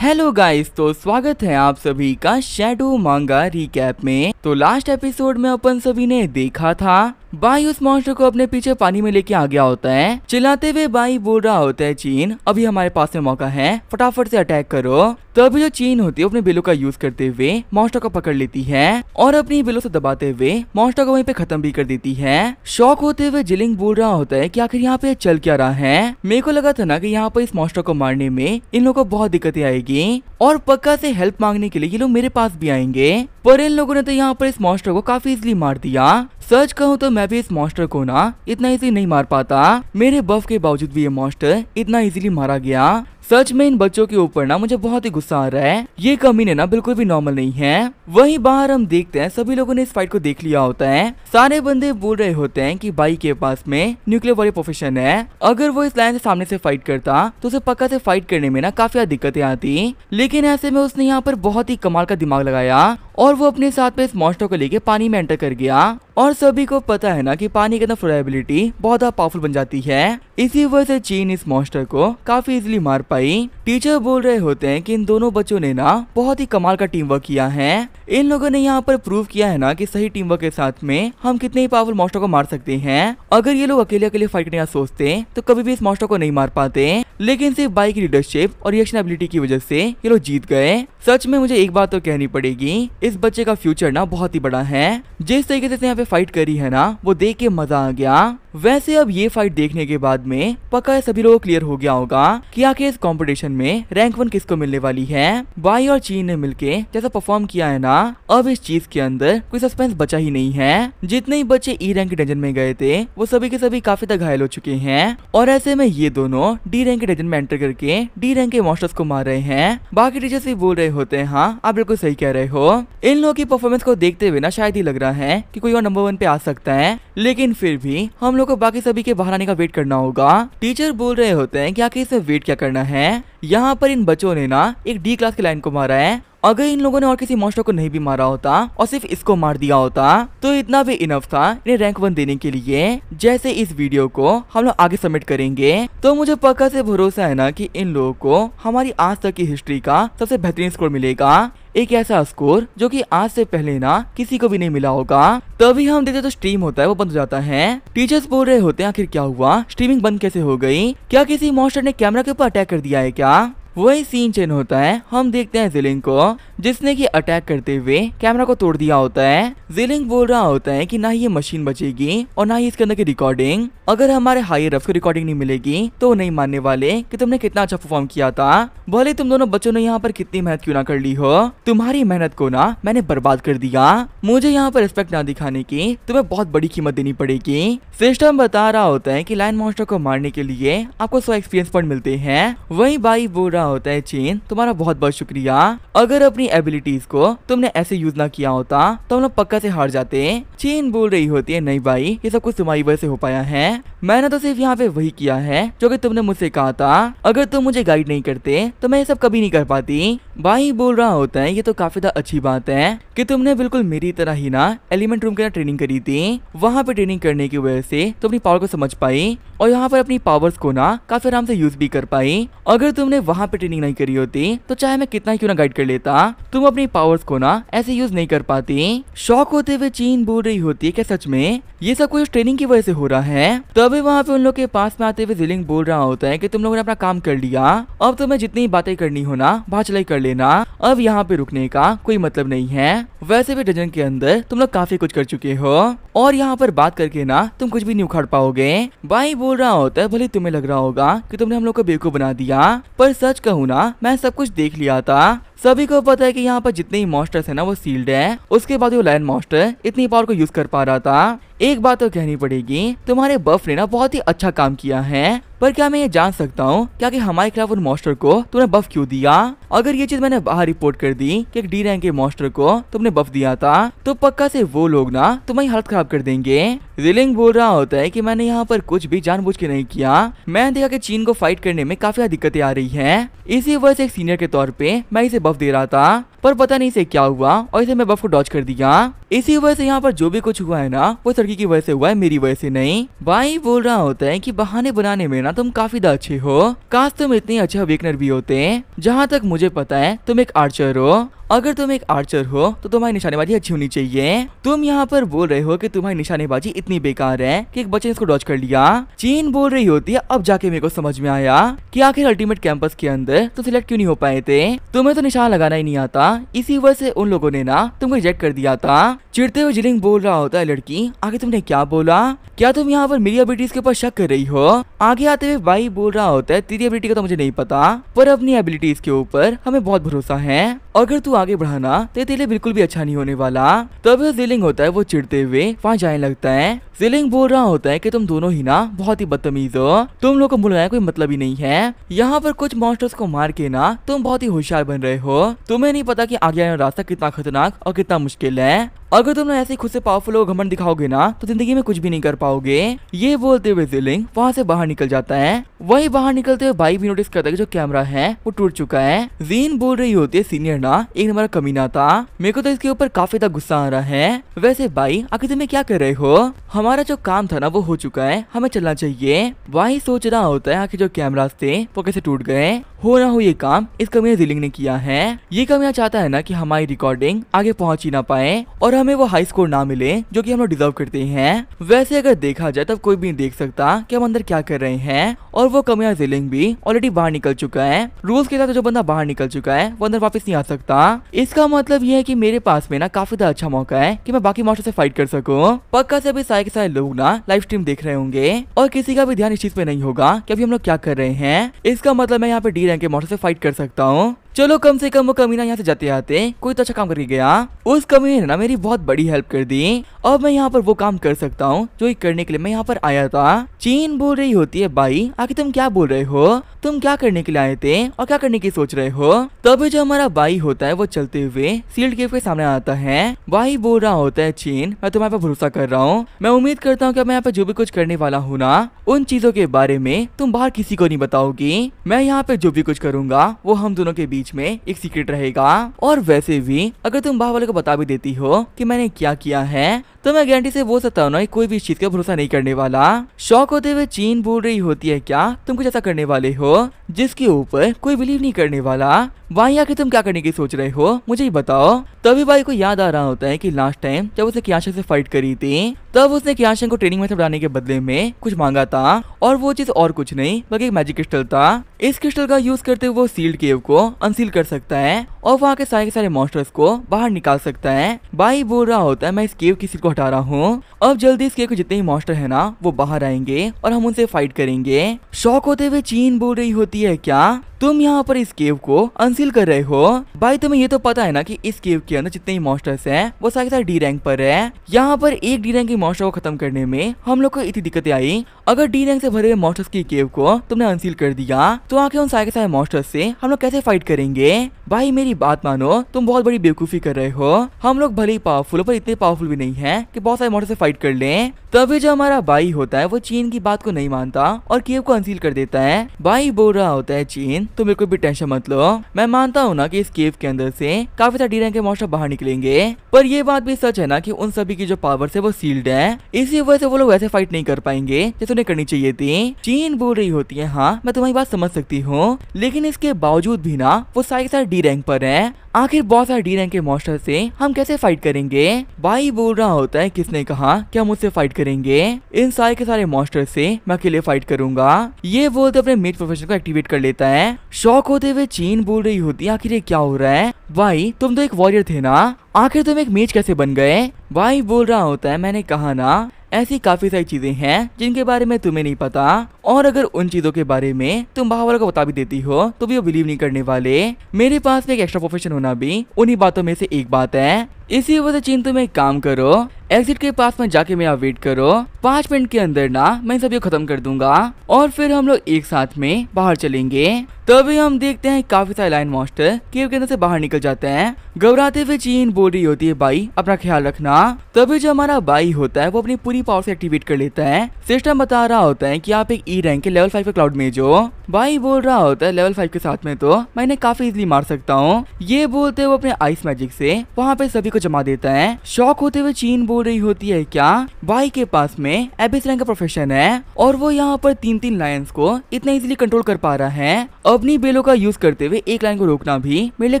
Hello guys, तो स्वागत है आप सभी का शैडो मांगा रिकैप में। तो लास्ट एपिसोड में अपन सभी ने देखा था बाई उस मॉन्स्टर को अपने पीछे पानी में लेके आ गया होता है। चिल्लाते हुए बाई बोल रहा होता है, चीन अभी हमारे पास में मौका है, फटाफट से अटैक करो। तो अभी जो चीन होती है अपने बिलों का यूज करते हुए मॉन्स्टर को पकड़ लेती है और अपनी बिलों से दबाते हुए मॉन्स्टर को वहीं पे खत्म भी कर देती है। शॉक होते हुए जिलिंग बोल रहा होता है कि आखिर यहाँ पे चल क्या रहा है। मेरे को लगा था ना कि यहाँ पर इस मॉन्स्टर को मारने में इन लोगों को बहुत दिक्कतें आएगी और पक्का से हेल्प मांगने के लिए ये लोग मेरे पास भी आएंगे, पर इन लोगों ने तो यहाँ पर इस मॉन्स्टर को काफी इजीली मार दिया। सच कहूँ तो मैं भी इस मॉन्स्टर को ना इतना इजी नहीं मार पाता, मेरे बफ के बावजूद भी ये मॉन्स्टर इतना इजीली मारा गया। सच में इन बच्चों के ऊपर ना मुझे बहुत ही गुस्सा आ रहा है, ये कमीने ना बिल्कुल भी नॉर्मल नहीं है। वहीं बाहर हम देखते हैं सभी लोगों ने इस फाइट को देख लिया होता है। सारे बंदे बोल रहे होते हैं कि बाई के पास में न्यूक्लियर वॉर प्रोफेशन है, अगर वो इस लाइन से सामने से फाइट करता तो उसे पक्का से फाइट करने में ना काफी दिक्कतें आती। लेकिन ऐसे में उसने यहाँ पर बहुत ही कमाल का दिमाग लगाया और वो अपने साथ में इस मॉन्स्टर को लेके पानी में एंटर कर गया। और सभी को पता है ना कि पानी के अंदर फ्लोरेबिलिटी बहुत पावरफुल बन जाती है, इसी वजह से चीन इस मॉन्स्टर को काफी इजीली मार पाई। टीचर बोल रहे होते हैं कि इन दोनों बच्चों ने ना बहुत ही कमाल का टीम वर्क किया है। इन लोगों ने यहाँ पर प्रूव किया है ना कि सही टीम वर्क के साथ में हम कितने ही पावरफुल मॉन्स्टर को मार सकते हैं। अगर ये लोग अकेले अकेले फाइट करने का सोचते तो कभी भी इस मॉन्स्टर को नहीं मार पाते, लेकिन सिर्फ बाई की लीडरशिप और रिएक्शन एबिलिटी की वजह से ये लोग जीत गए। सच में मुझे एक बात तो कहनी पड़ेगी, इस बच्चे का फ्यूचर ना बहुत ही बड़ा है। जिस तरीके से यहाँ पे फाइट करी है ना वो देख के मजा आ गया। वैसे अब ये फाइट देखने के बाद में पक्का सभी लोगों को क्लियर हो गया होगा कि आखिर इस कंपटीशन में रैंक 1 किसको मिलने वाली है। बाई और चीन ने मिलके जैसा परफॉर्म किया है ना, अब इस चीज के अंदर कोई सस्पेंस बचा ही नहीं है। जितने ही बच्चे ई रैंक के डंजन में गए थे वो सभी के सभी काफी तक घायल हो चुके हैं और ऐसे में ये दोनों डी रैंक के डंजन में एंटर करके डी रैंक के मॉन्स्टर्स को मार रहे हैं। बाकी टीचर्स भी बोल रहे होते हैं हाँ आप बिल्कुल सही कह रहे हो। इन लोगों की परफॉर्मेंस को देखते हुए ना शायद ही लग रहा है कि कोई और नंबर 1 पे आ सकता है, लेकिन फिर भी हम लोग को बाकी सभी के बाहर आने का वेट करना होगा। टीचर बोल रहे होते हैं कि आखिर इसमें वेट क्या करना है। यहाँ पर इन बच्चों ने ना एक डी क्लास की लाइन को मारा है, अगर इन लोगों ने और किसी मॉन्स्टर को नहीं भी मारा होता और सिर्फ इसको मार दिया होता तो इतना भी इनफ था इन्हें रैंक 1 देने के लिए। जैसे इस वीडियो को हम लोग आगे सबमिट करेंगे तो मुझे पक्का से भरोसा है ना कि इन लोगों को हमारी आज तक की हिस्ट्री का सबसे बेहतरीन स्कोर मिलेगा, एक ऐसा स्कोर जो कि आज से पहले ना किसी को भी नहीं मिला होगा। तभी हम देखते तो स्ट्रीम होता है वो बंद हो जाता है। टीचर्स बोल रहे होते हैं आखिर क्या हुआ, स्ट्रीमिंग बंद कैसे हो गई, क्या किसी मॉन्स्टर ने कैमरा के ऊपर अटैक कर दिया है क्या। वही सीन चेंज होता है, हम देखते हैं जिलिंग को जिसने की अटैक करते हुए कैमरा को तोड़ दिया होता है। जिलिंग बोल रहा होता है कि ना ही ये मशीन बचेगी और ना ही इसके अंदर की रिकॉर्डिंग, अगर हमारे हायर रफ की रिकॉर्डिंग नहीं मिलेगी तो वो नहीं मानने वाले कि तुमने कितना अच्छा परफॉर्म किया था। भले तुम दोनों बच्चों ने यहाँ पर कितनी मेहनत क्यों ना कर ली हो, तुम्हारी मेहनत को ना मैंने बर्बाद कर दिया। मुझे यहाँ पर रिस्पेक्ट ना दिखाने की तुम्हें बहुत बड़ी कीमत देनी पड़ेगी। सिस्टम बता रहा होता है कि लाइन मॉन्स्टर को मारने के लिए आपको 100 एक्सपीरियंस पॉइंट मिलते हैं। वही बाई बोल रहा होता है चीन तुम्हारा बहुत बहुत शुक्रिया, अगर अपनी एबिलिटीज को तुमने ऐसे यूज ना किया होता तो हम लोग पक्का से हार जाते। चीन बोल रही होती है नहीं भाई ये सब कुछ तुम्हारी वजह से हो पाया है, मैंने तो सिर्फ यहाँ पे वही किया है जो कि तुमने मुझसे कहा था, अगर तुम मुझे गाइड नहीं करते तो मैं ये सब कभी नहीं कर पाती। भाई बोल रहा होता है ये तो काफी अच्छी बात है कि तुमने बिल्कुल मेरी तरह ही ना एलिमेंट रूम के अंदर ट्रेनिंग करी थी, वहाँ पे ट्रेनिंग करने की वजह से तुम अपनी पावर को समझ पाई और यहाँ पर अपनी पावर्स को ना काफी आराम से यूज भी कर पाई। अगर तुमने वहाँ पे ट्रेनिंग नहीं करी होती तो चाहे मैं कितना ही क्यों ना गाइड कर लेता, तुम अपनी पावर्स को ना ऐसे यूज नहीं कर पाती। शॉक होते हुए चीन बोल रही होती है कि सच में ये सब कुछ ट्रेनिंग की वजह से हो रहा है। तभी वहाँ पे उन लोग के पास में आते हुए जिलिंग बोल रहा होता है कि तुम लोगों ने अपना काम कर लिया, अब तुम्हें जितनी बातें करनी हो ना बाहर चलाई कर लेना, अब यहाँ पे रुकने का कोई मतलब नहीं है। वैसे भी डजन के अंदर तुम लोग काफी कुछ कर चुके हो और यहाँ पर बात करके ना तुम कुछ भी नहीं उखाड़ पाओगे। बाई बोल रहा होता है भले तुम्हें लग रहा होगा कि तुमने हम लोग को बेवकूफ बना दिया, पर सच कहूँ ना मैं सब कुछ देख लिया था। सभी को पता है कि यहाँ पर जितने ही मॉन्स्टर्स है ना वो सील्ड है, उसके बाद वो लायन मॉन्स्टर इतनी पावर को यूज कर पा रहा था। एक बात तो कहनी पड़ेगी, तुम्हारे बफ ने ना बहुत ही अच्छा काम किया है, पर क्या मैं ये जान सकता हूँ क्या कि हमारे खिलाफ उन मॉन्स्टर को तुमने बफ क्यों दिया। अगर ये चीज मैंने बाहर रिपोर्ट कर दी कि एक डी रैंक के मॉन्स्टर को तुमने बफ दिया था तो पक्का से वो लोग ना तुम्हारी हालत खराब कर देंगे। जिलिंग बोल रहा होता है कि मैंने यहाँ पर कुछ भी जानबूझ के नहीं किया, मैंने देखा कि चीन को फाइट करने में काफी दिक्कतें आ रही है, इसी वजह से एक सीनियर के तौर पे मैं इसे बफ दे रहा था। पर पता नहीं से क्या हुआ और इसे मैं बफ को डॉज कर दिया। इसी वजह से यहाँ पर जो भी कुछ हुआ है ना वो लड़की की वजह से हुआ है, मेरी वजह से नहीं। भाई बोल रहा होता है कि बहाने बनाने में ना तुम काफी अच्छे हो, काश तुम इतने अच्छे अवेकनर भी होते। जहाँ तक मुझे पता है तुम एक आर्चर हो, अगर तुम एक आर्चर हो तो तुम्हारी निशानेबाजी अच्छी होनी चाहिए। तुम यहाँ पर बोल रहे हो कि तुम्हारी निशानेबाजी इतनी बेकार है कि एक बच्चे ने इसको डॉज कर लिया। चीन बोल रही होती है अब जाके मेरे को समझ में आया कि आखिर अल्टीमेट कैंपस के अंदर तुम सिलेक्ट क्यों नहीं हो पाए थे, तुम्हें तो निशान लगाना ही नहीं आता, इसी वजह से उन लोगों ने ना तुमको रिजेक्ट कर दिया था। चिढ़ते हुए जिलिंग बोल रहा होता है लड़की आगे तुमने क्या बोला, क्या तुम यहाँ पर मेरी एबिलिटीज के ऊपर शक कर रही हो। आगे आते हुए भाई बोल रहा होता है तेरी एबिलिटी का तो मुझे नहीं पता, पर अपनी एबिलिटीज के ऊपर हमें बहुत भरोसा है, अगर तू आगे बढ़ाना तो तेरे लिए बिल्कुल भी अच्छा नहीं होने वाला। तब जिलिंग होता है वो चिढ़ते हुए वहाँ जाने लगता है। जिलिंग बोल रहा होता है कि तुम दोनों ही ना बहुत ही बदतमीज हो, तुम लोग को बुलाने कोई मतलब ही नहीं है, यहाँ पर कुछ मॉन्स्टर्स को मार के ना तुम बहुत ही होशियार बन रहे हो, तुम्हें नहीं पता कि आगे आने रास्ता कितना खतरनाक और कितना मुश्किल है, अगर तुम ऐसे खुद से पावरफुल और घमंड दिखाओगे ना तो जिंदगी में कुछ भी नहीं कर पाओगे। ये बोलते हुए जिलिंग वहाँ से बाहर निकल जाता है। वही बाहर निकलते हुए भाई भी नोटिस करता है कि जो कैमरा है वो टूट चुका है। जीन बोल रही होती है सीनियर ना एक नंबर कमीना था, मेरे को तो इसके ऊपर काफी ज्यादा गुस्सा आ रहा है। वैसे भाई आखिर तुम्हें क्या कर रहे हो, हमारा जो काम था ना वो हो चुका है, हमें चलना चाहिए। भाई सोच रहा होता है आखिर जो कैमरास थे वो कैसे टूट गए, हो ना हो ये काम इस कमीना जिलिंग ने किया है। ये कमीना चाहता है ना कि हमारी रिकॉर्डिंग आगे पहुंच ही ना पाए और हमें वो हाई स्कोर ना मिले जो कि हम लोग डिजर्व करते हैं। वैसे अगर देखा जाए तब कोई भी नहीं देख सकता कि हम अंदर क्या कर रहे हैं, और वो कमीना जिलिंग भी ऑलरेडी बाहर निकल चुका है। रूल्स के साथ जो बंदा बाहर निकल चुका है वो अंदर वापस नहीं आ सकता। इसका मतलब ये है कि मेरे पास में ना काफी ज्यादा अच्छा मौका है कि मैं बाकी मॉन्स्टर से फाइट कर सकूं। पक्का से अभी सारे के सारे लोग ना लाइव स्ट्रीम देख रहे होंगे और किसी का भी ध्यान इस चीज पे नहीं होगा कि अभी हम लोग क्या कर रहे हैं। इसका मतलब मैं यहाँ पे डी रैंक के मॉन्स्टर से फाइट कर सकता हूँ। चलो कम से कम वो कमीना यहाँ से जाते आते कोई तो अच्छा काम करके गया, उस कमीने ने ना मेरी बहुत बड़ी हेल्प कर दी। अब मैं यहाँ पर वो काम कर सकता हूँ जो ये करने के लिए मैं यहाँ पर आया था। चीन बोल रही होती है भाई आखिर तुम क्या बोल रहे हो, तुम क्या करने के लिए आए थे और क्या करने की सोच रहे हो। तभी जो हमारा भाई होता है वो चलते हुए सील्ड केव के सामने आता है। भाई बोल रहा होता है चीन मैं तुम्हारे पर भरोसा कर रहा हूँ, मैं उम्मीद करता हूँ कि मैं यहाँ पे जो भी कुछ करने वाला हूँ ना उन चीजों के बारे में तुम बाहर किसी को नहीं बताओगी। मैं यहाँ पे जो भी कुछ करूंगा वो हम दोनों के बीच में एक सीक्रेट रहेगा, और वैसे भी अगर तुम बाहर वाले को बता भी देती हो कि मैंने क्या किया है तो मैं गारंटी से बोल सकता हूँ ना कोई भी इस चीज का भरोसा नहीं करने वाला। शौक होते हुए चीन बोल रही होती है क्या तुम कुछ ऐसा करने वाले हो जिसके ऊपर कोई बिलीव नहीं करने वाला, वहीं आके तुम क्या करने की सोच रहे हो मुझे ही बताओ। तभी भाई को याद आ रहा होता है कि लास्ट टाइम जब उसने कियाशन से फाइट करी थी तब उसने कियाशन को ट्रेनिंग मेथड बढ़ाने के बदले में कुछ मांगा था, और वो चीज और कुछ नहीं बल्कि एक मैजिक क्रिस्टल था। इस क्रिस्टल का यूज करते हुए वो सील्ड केव को अनसील कर सकता है और वहाँ के सारे मॉन्स्टर्स को बाहर निकाल सकता है। भाई बोल रहा होता है मैं इस केव की सील को हटा रहा हूँ, अब जल्दी इस केव के जितने ही मॉन्स्टर है ना वो बाहर आएंगे और हम उनसे फाइट करेंगे। शौक होते हुए चीन बोल रही होती है क्या तुम यहाँ पर इस केव को अनसील कर रहे हो। भाई तुम्हें ये तो पता है ना कि इस केव के अंदर जितने ही मॉन्स्टर्स हैं वो सारे डी रैंक पर है। यहाँ पर एक डी रैंक के मॉन्स्टर को खत्म करने में हम लोग को इतनी दिक्कतें आई, अगर डी रैंक से भरे हुए मॉन्स्टर्स की केव को तुमने अनसील कर दिया तो आखिर उन सारे मॉन्स्टर्स से हम लोग कैसे फाइट करेंगे। भाई मेरी बात मानो, तुम बहुत बड़ी बेवकूफी कर रहे हो, हम लोग भले ही पावरफुल पर इतने पावरफुल भी नहीं है कि बहुत सारे मॉन्स्टर से फाइट कर लें। तभी जो हमारा भाई होता है वो चीन की बात को नहीं मानता और केव को अनसील कर देता है। भाई बोल रहा होता है चीन तुम बिल्कुल भी टेंशन मत लो, मैं मानता हूँ ना कि इस केव के अंदर से काफी सारे डी रैंक के मॉन्स्टर बाहर निकलेंगे, पर ये बात भी सच है ना कि उन सभी की जो पावर्स है वो सील्ड है, इसी वजह से वो लोग वैसे फाइट नहीं कर पाएंगे जैसे उन्हें करनी चाहिए थी। चीन बोल रही होती है हाँ मैं तुम्हारी बात समझ सकती हूँ, लेकिन इसके बावजूद भी ना वो सारे डी रैंक पर है, आखिर बहुत सारे डी रैंक के मॉन्स्टर से हम कैसे फाइट करेंगे। भाई बोल रहा होता है किसने कहा कि हम मुझसे फाइट करेंगे, इन सारे के सारे मॉन्स्टर से मैं अकेले फाइट करूंगा। ये बोलते अपने मेज प्रोफेशन को एक्टिवेट कर लेता है। शौक होते हुए चीन बोल रही होती है आखिर ये क्या हो रहा है, भाई तुम तो एक वॉरियर थे ना, आखिर तुम एक मेज कैसे बन गए। भाई बोल रहा होता है मैंने कहा ना ऐसी काफी सारी चीजें हैं जिनके बारे में तुम्हें नहीं पता, और अगर उन चीजों के बारे में तुम बाहर वालों को बता भी देती हो तो भी वो बिलीव नहीं करने वाले। मेरे पास में एक एक्स्ट्रा प्रोफेशन होना भी उन्हीं बातों में से एक बात है। इसी वजह से चीन तुम एक काम करो, एग्जिट के पास में जाके मेरा वेट करो, 5 मिनट के अंदर ना मैं सभी को खत्म कर दूंगा और फिर हम लोग एक साथ में बाहर चलेंगे। तभी हम देखते हैं काफी सारे लायन मॉन्स्टर केव के अंदर से बाहर निकल जाते हैं। घबराते हुए चीन बोल रही होती है भाई अपना ख्याल रखना। तभी जो हमारा भाई होता है वो अपनी पूरी पावर से एक्टिवेट कर लेता है। सिस्टम बता रहा होता है कि आप एक ई रैंक के लेवल 5 के क्लाउड मेज हो। भाई बोल रहा होता है लेवल 5 के साथ में तो मैं इन्हें काफी इजीली मार सकता हूँ। ये बोलते हुए अपने आइस मैजिक से वहाँ पे सभी को जमा देता है। शॉक होते हुए चीन बोल रही होती है क्या भाई के पास में एबिस रैंक का प्रोफेशन है और वो यहाँ पर 3-3 लायंस को इतना इजीली कंट्रोल कर पा रहा है। अपनी बेलों का यूज करते हुए एक लाइन को रोकना भी मेरे लिए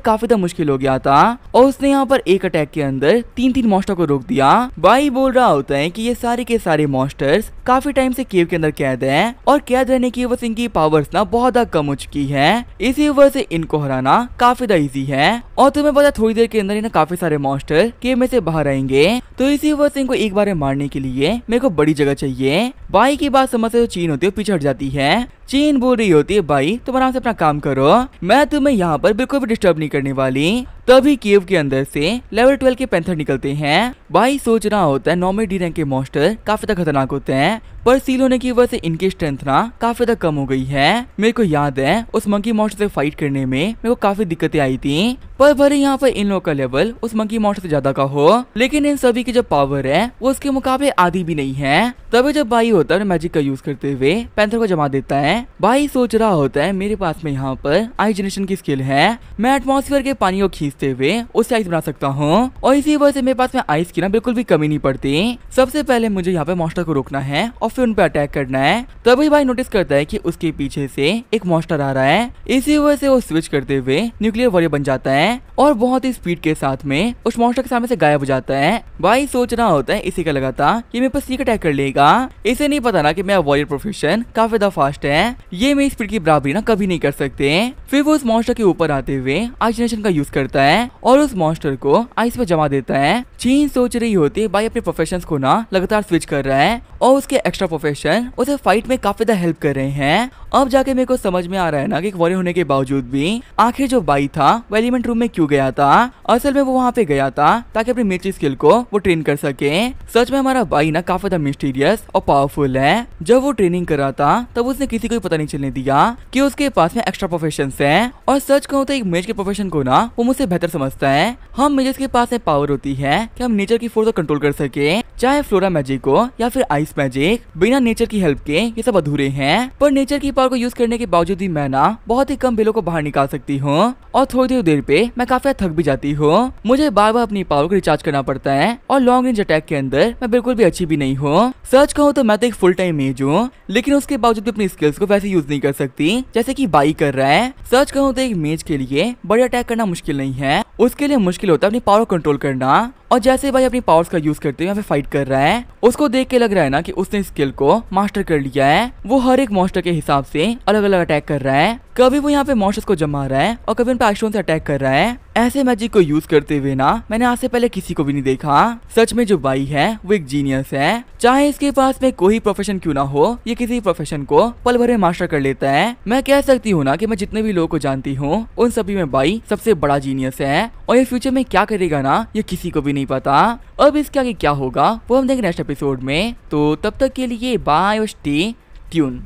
काफी ज्यादा मुश्किल हो गया था और उसने यहाँ पर एक अटैक के अंदर 3-3 मॉन्स्टर को रोक दिया। भाई बोल रहा होता है कि ये सारे के सारे मॉन्स्टर्स काफी टाइम से केव के अंदर कैद हैं और कैद रहने की वजह से इनकी पावर्स ना बहुत ज्यादा कम हो चुकी है। इसी वजह से इनको हराना काफी ज्यादा इजी है और तुम्हें पता थोड़ी देर के अंदर ही ना काफी सारे मॉन्स्टर केव में से बाहर आएंगे। तो इसी वजह से इनको एक बार मारने के लिए मेरे को बड़ी जगह चाहिए। भाई की बात समझ से चीन होती है पीछे हट जाती है। चीन बोल रही होती है भाई तुम आराम से अपना काम करो, मैं तुम्हें यहाँ पर बिल्कुल भी डिस्टर्ब नहीं करने वाली। तभी केव के अंदर से लेवल 12 के पैंथर निकलते हैं। भाई सोच रहा होता है नॉर्मल डी रैंक के मॉन्स्टर काफी ज्यादा खतरनाक होते हैं पर सील होने की वजह से इनकी स्ट्रेंथ ना काफी ज्यादा कम हो गई है। मेरे को याद है उस मंकी मॉन्स्टर से फाइट करने में मेरे को काफी दिक्कतें आई थी पर भले यहाँ पर इन लोगों का लेवल उस मंकी मॉन्स्टर से ज्यादा का हो लेकिन इन सभी की जो पावर है वो उसके मुकाबले आधी भी नहीं है। तभी जब भाई होता है मैजिक का यूज करते हुए पैंथर को जमा देता है। भाई सोच रहा होता है मेरे पास में यहाँ पर आइस जनरेशन की स्किल है, मैं एटमॉस्फेयर के पानी को खींचते हुए उससे आइस बना सकता हूँ और इसी वजह से मेरे पास में आइस की ना बिल्कुल भी कमी नहीं पड़ती। सबसे पहले मुझे यहाँ पे मॉन्स्टर को रोकना है और फिर उन पे अटैक करना है। तभी भाई नोटिस करता है कि उसके पीछे से एक मॉन्स्टर आ रहा है। इसी वजह से वो स्विच करते हुए न्यूक्लियर वॉरियर बन जाता है और बहुत ही स्पीड के साथ में उस मॉन्स्टर के सामने से गायब हो जाता है। भाई सोच रहा होता है इसी का लगा था कि मेरे पास स्नीक अटैक कर लेगा। इसे नहीं पता ना कि मेरा वॉरियर प्रोफेशन काफी ज्यादा फास्ट है, ये मेरी स्पीड की बराबरी ना कभी नहीं कर सकते। फिर वो उस मॉन्स्टर के ऊपर आते हुए आइस जनरेशन का यूज करता है और उस मॉन्स्टर को आइस में जमा देता है। चीन सोच रही होती है भाई अपने प्रोफेशंस को ना लगातार स्विच कर रहा है और उसके एक्स्ट्रा प्रोफेशन उसे फाइट में काफी ज्यादा हेल्प कर रहे हैं। अब जाके मेरे को समझ में आ रहा है ना कि एक वॉरियर होने के बावजूद भी आखिर जो भाई था वो एलिमेंट रूम में क्यों गया था। असल में वो वहाँ पे गया था ताकि अपनी मिलिट्री स्किल को वो ट्रेन कर सके। सच में हमारा भाई ना काफी ज्यादा मिस्टीरियस और पावरफुल है। जब वो ट्रेनिंग कर रहा था तब उसने किसी को पता नहीं चलने दिया कि उसके पास में एक्स्ट्रा प्रोफेशन है और सच कहूँ तो एक मेज के प्रोफेशन को ना वो मुझसे बेहतर समझता है। हम मेजर्स के पास में पावर होती है कि हम नेचर की फोर्स को कंट्रोल कर सके, चाहे फ्लोरा मैजिक हो या फिर आइस मैजिक। बिना नेचर की हेल्प के ये सब अधूरे हैं पर नेचर की पावर को यूज करने के बावजूद भी मैं ना बहुत ही कम बिलों को बाहर निकाल सकती हूँ और थोड़ी देर पे मैं काफी थक भी जाती हूँ। मुझे बार बार अपनी पावर को रिचार्ज करना पड़ता है और लॉन्ग रेंज अटैक के अंदर मैं बिल्कुल भी अच्छी भी नहीं हूँ। सच कहूँ तो मैं तो एक फुल टाइम मेज हूँ लेकिन उसके बावजूद भी अपनी स्किल्स को वैसे यूज नहीं कर सकती जैसे कि बाई कर रहा है। सच कहूँ तो एक मेज के लिए बड़े अटैक करना मुश्किल नहीं है, उसके लिए मुश्किल होता है अपनी पावर कंट्रोल करना। और जैसे भाई अपनी पावर्स का यूज करते हुए यहाँ पे फाइट कर रहा है उसको देख के लग रहा है ना कि उसने स्किल को मास्टर कर लिया है। वो हर एक मॉन्स्टर के हिसाब से अलग अलग अटैक कर रहा है, कभी वो यहाँ पे मॉन्स्टर्स को जमा रहा है और कभी उन पे आइसस्टोन से अटैक कर रहा है। ऐसे मैजिक को यूज करते हुए ना मैंने आज से पहले किसी को भी नहीं देखा। सच में जो भाई है वो एक जीनियस है, चाहे इसके पास में कोई प्रोफेशन क्यों ना हो ये किसी प्रोफेशन को पल भर में मास्टर कर लेता है। मैं कह सकती हूँ ना कि मैं जितने भी लोगों को जानती हूँ उन सभी में भाई सबसे बड़ा जीनियस है और ये फ्यूचर में क्या करेगा ना ये किसी को भी नहीं पता। अब इसके आगे क्या होगा वो हम देंगे नेक्स्ट एपिसोड में। तो तब तक के लिए बाय और स्टे ट्यून।